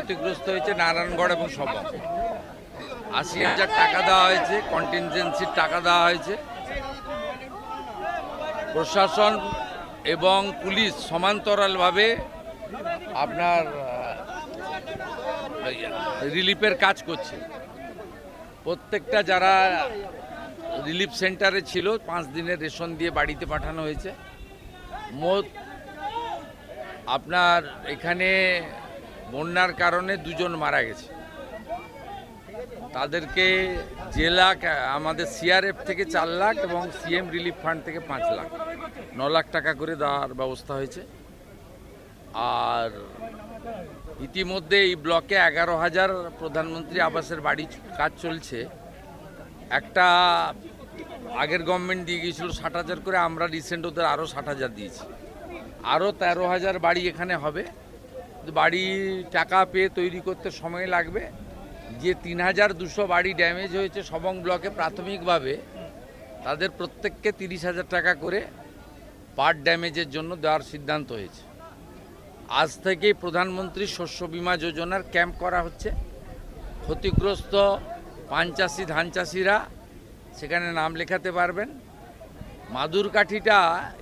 ক্ষতিগ্রস্ত হয়েছে নারায়ণগড় এবং সবং। ৮০,০০০ টাকা দেওয়া হয়েছে, কন্টিনজেন্সির টাকা দেওয়া হয়েছে। প্রশাসন এবং পুলিশ সমান্তরালভাবে আপনার রিলিফের কাজ করছে। প্রত্যেকটা যারা রিলিফ সেন্টারে ছিল 5 দিনের রেশন দিয়ে বাড়িতে পাঠানো হয়েছে। মোট আপনার এখানে বন্যার কারণে 2 জন মারা গেছে, তাদেরকে জেলা আমাদের সিআরএফ থেকে 4 লাখ এবং সিএম রিলিফ ফান্ড থেকে 5 লাখ 9 লাখ টাকা করে দেওয়ার ব্যবস্থা হয়েছে। আর ইতিমধ্যে এই ব্লকে 11,000 প্রধানমন্ত্রী আবাসের বাড়ি কাজ চলছে। একটা আগের গভর্নমেন্ট দিয়ে গিয়েছিল 60,000 করে, আমরা রিসেন্ট ওদের আরও 60,000 দিয়েছি। আরও 13,000 বাড়ি এখানে হবে। বাড়ি টাকা পেয়ে তৈরি করতে সময় লাগবে। যে 3,200 বাড়ি ড্যামেজ হয়েছে সবং ব্লকে প্রাথমিকভাবে, তাদের প্রত্যেককে 30,000 টাকা করে পার ড্যামেজের জন্য দেওয়ার সিদ্ধান্ত হয়েছে। আজ থেকেই প্রধানমন্ত্রী শস্য বীমা যোজনার ক্যাম্প করা হচ্ছে। ক্ষতিগ্রস্ত পান চাষি ধান চাষিরা সেখানে নাম লেখাতে পারবেন। মাদুর কাঠিটা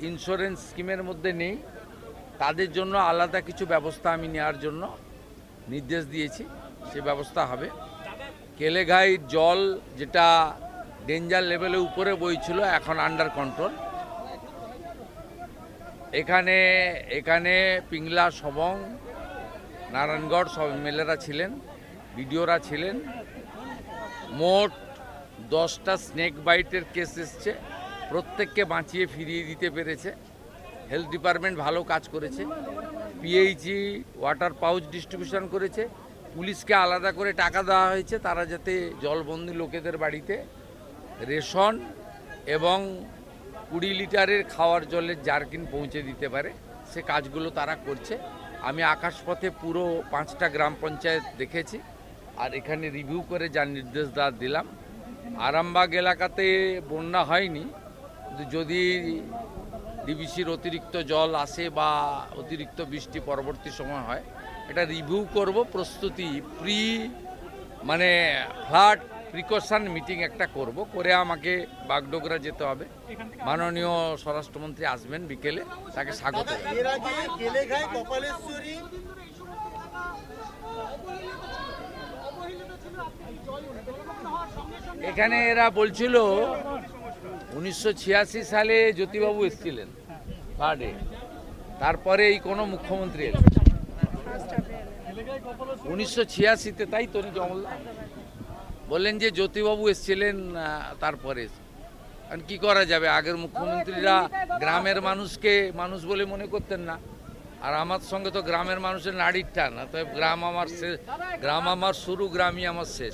ইন্স্যুরেন্স স্কিমের মধ্যে নেই, তাদের জন্য আলাদা কিছু ব্যবস্থা আমি নেওয়ার জন্য নির্দেশ দিয়েছি, সে ব্যবস্থা হবে। কেলেঘাইর জল যেটা ডেঞ্জার লেভেলে উপরে বইছিল এখন আন্ডার কন্ট্রোল। এখানে পিংলা সবং নারায়ণগড় সব এমএলএরা ছিলেন, বিডিওরা ছিলেন। মোট 10টা স্নেক বাইটের কেস এসছে, প্রত্যেককে বাঁচিয়ে ফিরিয়ে দিতে পেরেছে। হেলথ ডিপার্টমেন্ট ভালো কাজ করেছে। পিএইচই ওয়াটার পাউচ ডিস্ট্রিবিউশন করেছে। পুলিশকে আলাদা করে টাকা দেওয়া হয়েছে, তারা যাতে জলবন্দী লোকেদের বাড়িতে রেশন এবং 20 লিটারের খাওয়ার জলের জারকিন পৌঁছে দিতে পারে, সে কাজগুলো তারা করছে। আমি আকাশপথে পুরো 5টা গ্রাম পঞ্চায়েত দেখেছি, আর এখানে রিভিউ করে যার নির্দেশ দিলাম। আরামবাগ এলাকাতে বন্যা হয়নি, যদি ডিবিসির অতিরিক্ত জল আসে বা অতিরিক্ত বৃষ্টি পরবর্তী সময় হয়, এটা রিভিউ করব। প্রস্তুতি ফ্লাড প্রিকশন মিটিং একটা করব, করে আমাকে বাগডোগরা যেতে হবে। মাননীয় স্বরাষ্ট্রমন্ত্রী আসবেন বিকেলে, তাকে স্বাগত। এখানে এরা বলছিল 1986 সালে জ্যোতিবাবু এসেছিলেন কার্ডে, তারপরে এই কোনো মুখ্যমন্ত্রী এলেন 1986-তে, তাই তো জমলদা বললেন যে জ্যোতিবাবু এসেছিলেন তারপরে। আর কি করা যাবে, আগের মুখ্যমন্ত্রীরা গ্রামের মানুষকে মানুষ বলে মনে করতেন না। আর আমার সঙ্গে তো গ্রামের মানুষের নাড়ির টান না, তবে গ্রাম আমার শেষ, গ্রাম আমার শুরু, গ্রামই আমার শেষ।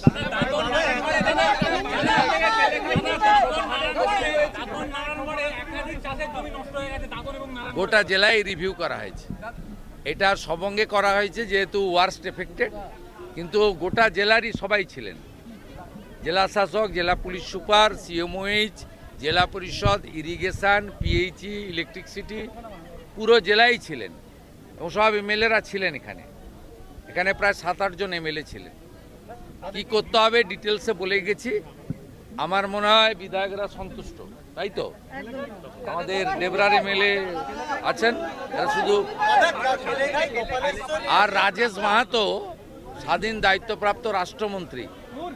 গোটা জেলায় রিভিউ করা হয়েছে। এটা সবঙ্গে করা হয়েছে যেহেতু ওয়ার্স্ট এফেক্টেড, কিন্তু গোটা জেলারই সবাই ছিলেন। জেলা শাসক, জেলা পুলিশ সুপার, সিএমওএইচ, জেলা পরিষদ, ইরিগেশন, পিএইচই, ইলেকট্রিসিটি, পুরো জেলাই ছিলেন এবং সব এমএলএরা ছিলেন। এখানে প্রায় 7-8 জন এমএলএ ছিলেন। কি করতে হবে ডিটেলসে বলে গেছি। আমার মনে হয় বিধায়করা সন্তুষ্ট, তাই তো? আমাদের দেবরার এমএলএ আছেন, এরা শুধু, আর রাজেশ মাহাতো স্বাধীন দায়িত্বপ্রাপ্ত রাষ্ট্রমন্ত্রী,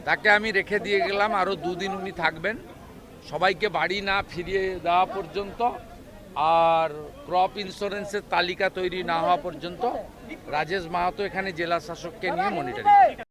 তাকে আমি রেখে দিয়ে গেলাম, আরও 2 দিন উনি থাকবেন সবাইকে বাড়ি না ফিরিয়ে দেওয়া পর্যন্ত, আর ক্রপ ইন্স্যুরেন্সের তালিকা তৈরি না হওয়া পর্যন্ত। রাজেশ মাহাতো এখানে জেলা শাসককে নিয়ে মনিটরিং।